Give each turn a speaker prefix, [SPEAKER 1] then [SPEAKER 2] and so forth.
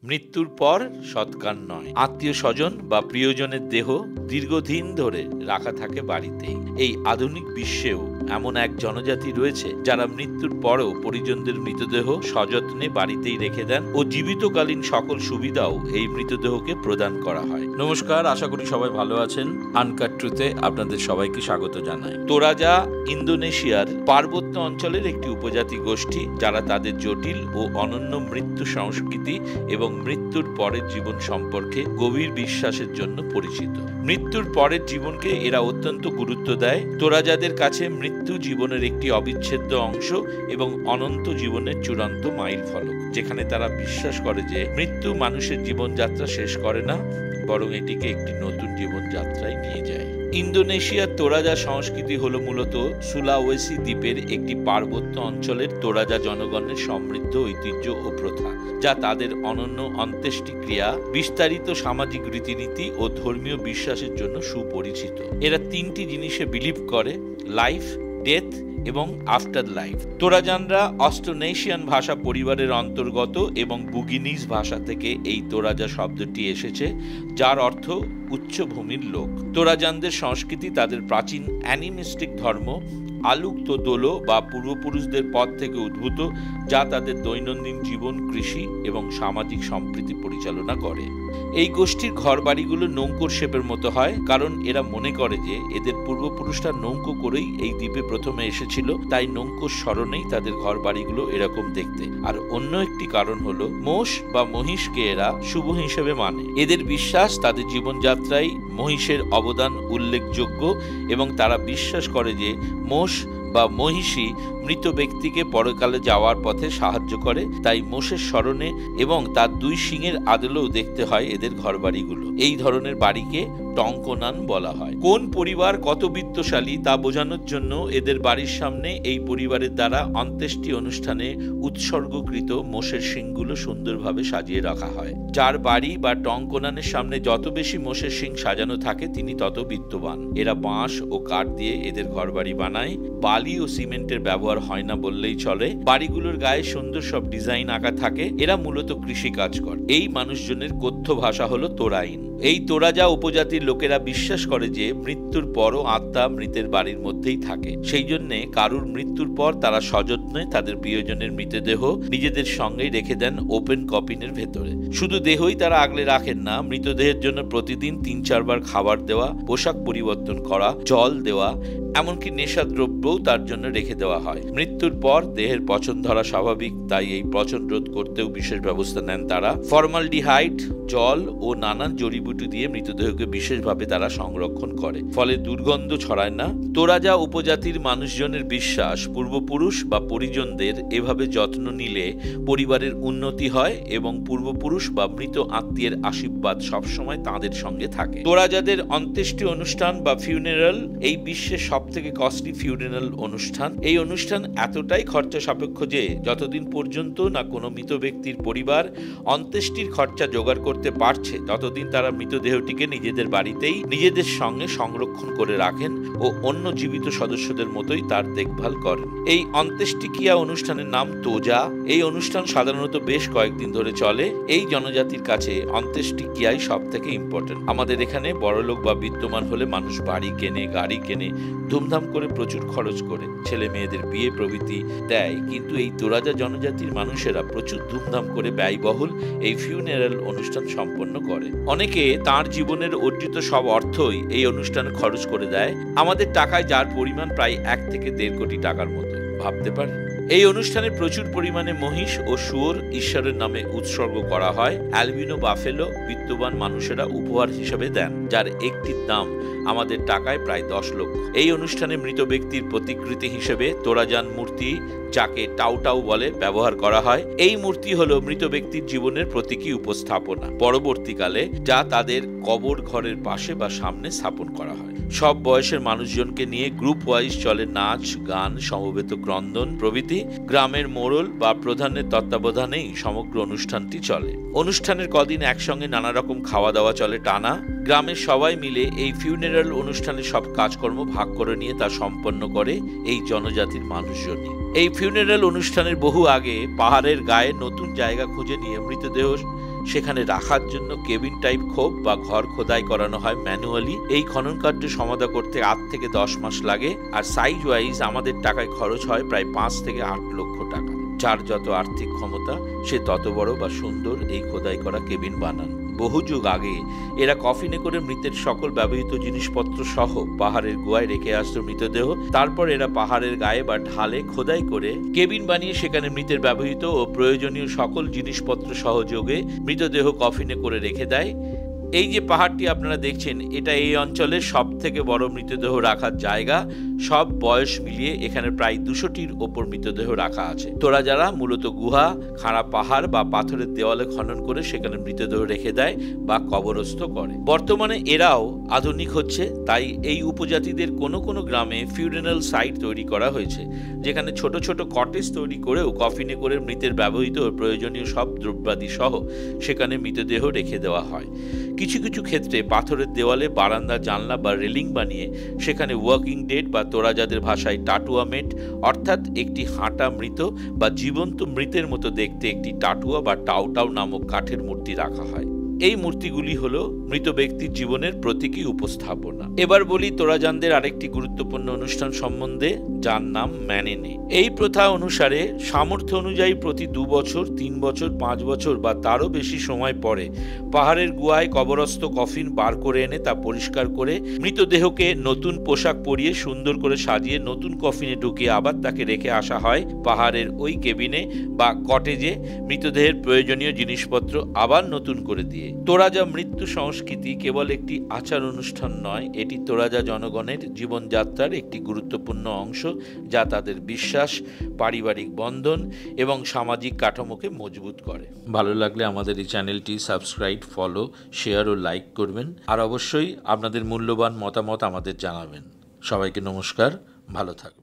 [SPEAKER 1] মৃত্যুর পর সৎকার নয়। আত্মীয় স্বজন বা প্রিয়জনের দেহ দীর্ঘদিন ধরে রাখা থাকে বাড়িতেই। এই আধুনিক বিশ্বেও এমন এক জনজাতি রয়েছে যারা মৃত্যুর পরেও পরিজনদের মৃতদেহ সযত্নে বাড়িতেই রেখে দেন ও জীবিতকালীন সকল সুবিধাও এই মৃতদেহকে প্রদান করা হয়। নমস্কার, আশা করি সবাই ভালো আছেন। আনকাট ট্রুথে আপনাদের সবাইকে স্বাগত জানাই। তোরাজা ইন্দোনেশিয়ার পার্বত্য অঞ্চলের একটি উপজাতি গোষ্ঠী যারা তাদের জটিল ও অনন্য মৃত্যু সংস্কৃতি এবং মৃত্যুর পরের জীবন সম্পর্কে গভীর বিশ্বাসের জন্য পরিচিত। মৃত্যুর পরের জীবনকে এরা অত্যন্ত গুরুত্ব দেয়। তোরাজাদের কাছে মৃত্যু জীবনের একটি অবিচ্ছেদ্য অংশ এবং অনন্ত জীবনের চূড়ান্ত মাইল ফলক, যেখানে তারা বিশ্বাস করে যে মৃত্যু মানুষের জীবনযাত্রা শেষ করে না, বরং এটিকে একটি নতুন জীবনযাত্রায় নিয়ে যায়। ইন্দোনেশিয়ার তোরাজা সংস্কৃতি হল মূলত সুলাওয়েসি দ্বীপের একটি পার্বত্য অঞ্চলের তোরাজা জনগণের সমৃদ্ধ ঐতিহ্য ও প্রথা, যা তাদের অনন্য অন্ত্যেষ্টিক্রিয়া, বিস্তারিত সামাজিক রীতিনীতি ও ধর্মীয় বিশ্বাসের জন্য সুপরিচিত। এরা তিনটি জিনিসে বিলিভ করে: লাইফ, ডেথ এবং আফটার লাইফ। তোরাজানরা অস্ট্রোনেশিয়ান ভাষা পরিবারের অন্তর্গত এবং বুগিনিজ ভাষা থেকে এই তোরাজা শব্দটি এসেছে, যার অর্থ উচ্চভূমির লোক। তোরাজানদের সংস্কৃতি তাদের প্রাচীন অ্যানিমিস্টিক ধর্ম আলুক্ত দোলো বা পূর্বপুরুষদের পথ থেকে উদ্ভূত, যা তাদের দৈনন্দিন জীবন, কৃষি এবং সামাজিক সম্প্রীতি পরিচালনা করে। এই গোষ্ঠীর ঘর বাড়িগুলো নৌকোর শেপের মতো হয়, কারণ এরা মনে করে যে এদের পূর্বপুরুষরা নৌকো করেই এই দ্বীপে প্রথমে এসেছিল, তাই নৌকোর স্মরণেই তাদের ঘর বাড়িগুলো এরকম দেখতে। আর অন্য একটি কারণ হলো মোষ বা মহিষকে এরা শুভ হিসেবে মানে। এদের বিশ্বাস তাদের জীবনযাত্রায় মহিষের অবদান উল্লেখযোগ্য এবং তারা বিশ্বাস করে যে মোষ বা মহিষী মৃত ব্যক্তিকে পরকালে যাওয়ার পথে সাহায্য করে, তাই মোষের স্মরণে এবং তার দুই শিংয়ের আদলেও দেখতে হয় এদের ঘরবাড়িগুলো। এই ধরনের বাড়িকে টংকোনান বলা হয়। কোন পরিবার কত বিত্তশালী তা বোঝানোর জন্য এদের বাড়ির সামনে এই পরিবারের দ্বারা অন্ত্যেষ্টি অনুষ্ঠানে উৎসর্গকৃত মোষের শিংগুলো সুন্দরভাবে সাজিয়ে রাখা হয়। যার বাড়ি বা টংকোনানের সামনে যত বেশি মোষের শিং সাজানো থাকে তিনি তত বিত্তবান। এরা বাঁশ ও কাঠ দিয়ে এদের ঘরবাড়ি বানায়। বালি ও সিমেন্টের ব্যবহার হয় না বললেই চলে। বাড়িগুলোর গায়ে সুন্দর সব ডিজাইন আঁকা থাকে। এরা মূলত কৃষি কাজ করে। এই মানুষজনের কথ্য ভাষা হলো তোরাইন। এই তোরাজা উপজাতির লোকেরা বিশ্বাস করে যে মৃত্যুর পরও আত্মা মৃতের বাড়ির মধ্যেই থাকে। সেই জন্যে কারুর মৃত্যুর পর তারা সযত্নে তাদের প্রিয়জনের মৃতদেহ নিজেদের সঙ্গেই রেখে দেন ওপেন কফিনের ভেতরে। শুধু দেহই তারা আগলে রাখেন না, মৃতদেহের জন্য প্রতিদিন ৩-৪ বার খাবার দেওয়া, পোশাক পরিবর্তন করা, জল দেওয়া, এমনকি নেশাদ্রব্যও তার জন্য রেখে দেওয়া হয়। মৃত্যুর পর দেহের পচন ধরা স্বাভাবিক, তাই এই পচন রোধ করতেও বিশেষ ব্যবস্থা নেন তারা। ফর্মালডিহাইড, জল ও নানান জড়িবুটি দিয়ে মৃতদেহকে বিশেষভাবে তারা সংরক্ষণ করে, ফলে দুর্গন্ধ ছড়ায় না। তোরাজা উপজাতির মানুষজনের বিশ্বাস পূর্বপুরুষ বা পরিজনদের এভাবে যত্ন নিলে পরিবারের উন্নতি হয় এবং পূর্বপুরুষ বা মৃত আত্মীয়ের আশীর্বাদ সবসময় তাদের সঙ্গে থাকে। তোরাজাদের অন্ত্যেষ্টি অনুষ্ঠান বা ফিউনারাল এই বিশ্বের সবথেকে কস্টলি ফিউনারাল অনুষ্ঠান। এই অনুষ্ঠান এতটাই খরচা সাপেক্ষ যে যতদিন পর্যন্ত না কোনো মৃত ব্যক্তির পরিবার অন্ত্যেষ্টির খরচা জোগাড় করতে পারছে, ততদিন তারা মৃতদেহটিকে নিজেদের বাড়িতেই নিজেদের সঙ্গে সংরক্ষণ করে রাখেন ও অন্য জীবিত সদস্যদের মতোই তার দেখভাল করেন। এই অন্ত্যেষ্টিক্রিয়া অনুষ্ঠানের নাম তোজা। এই অনুষ্ঠান সাধারণত বেশ কয়েকদিন ধরে চলে। এই জনজাতির কাছে অন্ত্যেষ্টিক্রিয়াই সব থেকে ইম্পর্টেন্ট। আমাদের এখানে বড়লোক বা বিদ্যমান হলে মানুষ বাড়ি কেনে, গাড়ি কেনে, ধুমধাম করে প্রচুর খরচ করে ছেলে মেয়েদের বিয়ে প্রভৃতি দেয়, কিন্তু এই তোরাজা জনজাতির মানুষেরা প্রচুর ধুমধাম করে ব্যয়বহুল এই ফিউনারাল অনুষ্ঠান সম্পন্ন করে। অনেকে তার জীবনের অর্জিত সব অর্থই এই অনুষ্ঠানে খরচ করে দেয়। আমাদের টাকায় যার পরিমাণ প্রায় ১ থেকে ১.৫ কোটি টাকার মতো, ভাবতে পারেন। এই অনুষ্ঠানে প্রচুর পরিমাণে মহিষ ও শুয়োর ঈশ্বরের নামে উৎসর্গ করা হয়। অ্যালবিনো বাফেলো বিত্তবান মানুষেরা উপহার হিসেবে দেন, যার একটির দাম আমাদের টাকায় প্রায় ১০ লক্ষ। এই অনুষ্ঠানে মৃত ব্যক্তির প্রতিকৃতি হিসেবে তোরাজান মূর্তি, যাকে টাউটাউ বলে, ব্যবহার করা হয়। এই মূর্তি হলো মৃত ব্যক্তির জীবনের প্রতীকী উপস্থাপনা পরবর্তীকালে, যা তাদের কবর ঘরের পাশে বা সামনে স্থাপন করা হয়। সব বয়সের মানুষজনকে নিয়ে গ্রুপ ওয়াইজ চলে নাচ, গান, সমবেত ক্রন্দন প্রভৃতি। গ্রামের মোড়ল বা প্রধানের তত্ত্বাবধানেই সমগ্র অনুষ্ঠানটি চলে। অনুষ্ঠানের কদিন একসঙ্গে নানা রকম খাওয়া দাওয়া চলে টানা। গ্রামের সবাই মিলে এই ফিউনারাল অনুষ্ঠানের সব কাজকর্ম ভাগ করে নিয়ে তা সম্পন্ন করে এই জনজাতির মানুষজনই। এই ফিউনারাল অনুষ্ঠানের বহু আগে পাহাড়ের গায়ে নতুন জায়গা খুঁজে নিয়ে মৃতদেহ সেখানে রাখার জন্য কেবিন টাইপ খোপ বা ঘর খোদাই করানো হয় ম্যানুয়ালি। এই খনন কার্য সমাধা করতে 8 থেকে 10 মাস লাগে, আর সাইজ ওয়াইজ আমাদের টাকায় খরচ হয় প্রায় 5 থেকে 8 লক্ষ টাকা। যার যত আর্থিক ক্ষমতা সে তত বড় বা সুন্দর এই খোদাই করা কেবিন বানান। বহু যুগ আগে এরা কফিনে করে মৃতের সকল ব্যবহৃত জিনিসপত্র সহ পাহাড়ের গুহায় রেখে আসতো মৃতদেহ। তারপর এরা পাহাড়ের গায়ে বা ঢালে খোদাই করে কেবিন বানিয়ে সেখানে মৃতের ব্যবহৃত ও প্রয়োজনীয় সকল জিনিসপত্র সহযোগে মৃতদেহ কফিনে করে রেখে দেয়। এই যে পাহাড়টি আপনারা দেখছেন, এটা এই অঞ্চলের সব থেকে বড় মৃতদেহ রাখার জায়গা। সব বয়স মিলিয়ে এখানে প্রায় 200টির ওপর মৃতদেহ রাখা আছে। তোরা যারা মূলত গুহা, খাড়া পাহাড় বা পাথরের দেওয়ালে খনন করে সেখানে মৃতদেহ রেখে দেয় বা কবরস্থ করে। বর্তমানে এরাও আধুনিক হচ্ছে, তাই এই উপজাতিদের কোনো কোনো গ্রামে ফিউনেরাল সাইট তৈরি করা হয়েছে, যেখানে ছোট ছোট কটেজ তৈরি করেও কফিনে করে মৃতের ব্যবহৃত ও প্রয়োজনীয় সব দ্রব্যাদি সহ সেখানে মৃতদেহ রেখে দেওয়া হয়। কিছু কিছু ক্ষেত্রে পাথরের দেওয়ালে বারান্দা, জানলা বা রেলিং বানিয়ে সেখানে ওয়াকিং ডেড বা তোরাজাদের ভাষায় টাটুয়া মেট, অর্থাৎ একটি হাঁটা মৃত বা জীবন্ত মৃতের মতো দেখতে একটি টাটুয়া বা টাউটাউ নামক কাঠের মূর্তি রাখা হয়। এই মূর্তিগুলি হলো মৃত ব্যক্তির জীবনের প্রতীকী উপস্থাপনা। এবার বলি তোরাজানদের আরেকটি গুরুত্বপূর্ণ অনুষ্ঠান সম্বন্ধে, যার নাম ম্যানেনে। এই প্রথা অনুসারে সামর্থ্য অনুযায়ী প্রতি 2 বছর, 3 বছর, 5 বছর বা তারও বেশি সময় পরে পাহাড়ের গুহায় কবরস্থ কফিন বার করে এনে তা পরিষ্কার করে মৃতদেহকে নতুন পোশাক পরিয়ে সুন্দর করে সাজিয়ে নতুন কফিনে ঢুকিয়ে আবার তাকে রেখে আসা হয় পাহাড়ের ওই কেবিনে বা কটেজে, মৃতদেহের প্রয়োজনীয় জিনিসপত্র আবার নতুন করে দিয়ে। তোরাজা মৃত্যু সংস্কৃতি কেবল একটি আচার অনুষ্ঠান নয়, এটি তোরাজা জনগণের জীবনযাত্রার একটি গুরুত্বপূর্ণ অংশ, যা তাদের বিশ্বাস, পারিবারিক বন্ধন এবং সামাজিক কাঠামোকে মজবুত করে। ভালো লাগলে আমাদের এই চ্যানেলটি সাবস্ক্রাইব, ফলো, শেয়ার ও লাইক করবেন, আর অবশ্যই আপনাদের মূল্যবান মতামত আমাদের জানাবেন। সবাইকে নমস্কার, ভালো থাকবেন।